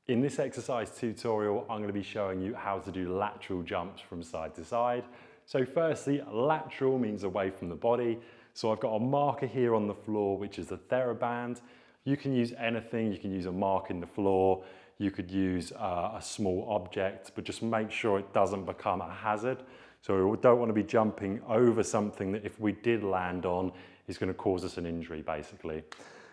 In this exercise tutorial, I'm going to be showing you how to do lateral jumps from side to side. So firstly, lateral means away from the body. So I've got a marker here on the floor, which is the TheraBand. You can use anything. You can use a mark in the floor. You could use a small object, but just make sure it doesn't become a hazard. So we don't want to be jumping over something that if we did land on is going to cause us an injury, basically.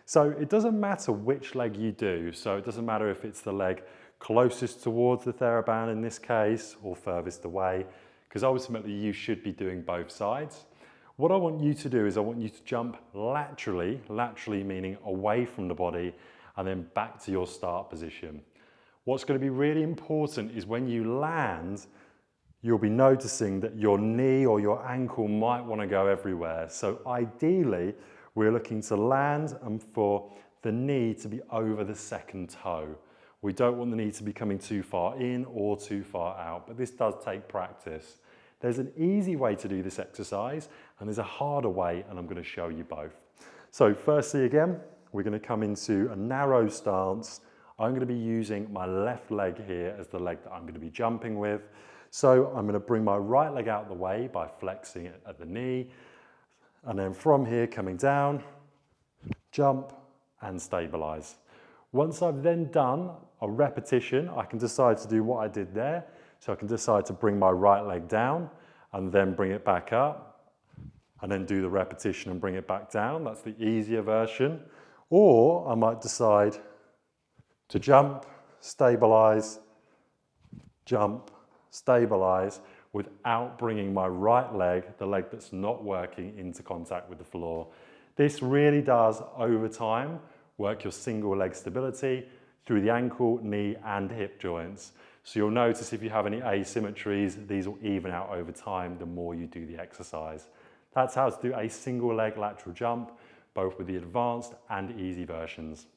So it doesn't matter which leg you do. So it doesn't matter if it's the leg closest towards the TheraBand in this case or furthest away, because ultimately you should be doing both sides. What I want you to do is I want you to jump laterally meaning away from the body, and then back to your start position. What's going to be really important is when you land, you'll be noticing that your knee or your ankle might want to go everywhere. So ideally, we're looking to land and for the knee to be over the second toe. We don't want the knee to be coming too far in or too far out, but this does take practice. There's an easy way to do this exercise and there's a harder way, and I'm going to show you both. So firstly, again, we're going to come into a narrow stance. I'm going to be using my left leg here as the leg that I'm going to be jumping with. So I'm going to bring my right leg out of the way by flexing it at the knee. And then from here, coming down, jump and stabilize. Once I've then done a repetition, I can decide to do what I did there. So I can decide to bring my right leg down and then bring it back up and then do the repetition and bring it back down. That's the easier version. Or I might decide to jump, stabilize, jump, stabilize, without bringing my right leg, the leg that's not working, into contact with the floor. This really does, over time, work your single leg stability through the ankle, knee, and hip joints. So you'll notice if you have any asymmetries, these will even out over time the more you do the exercise. That's how to do a single leg lateral jump, both with the advanced and easy versions.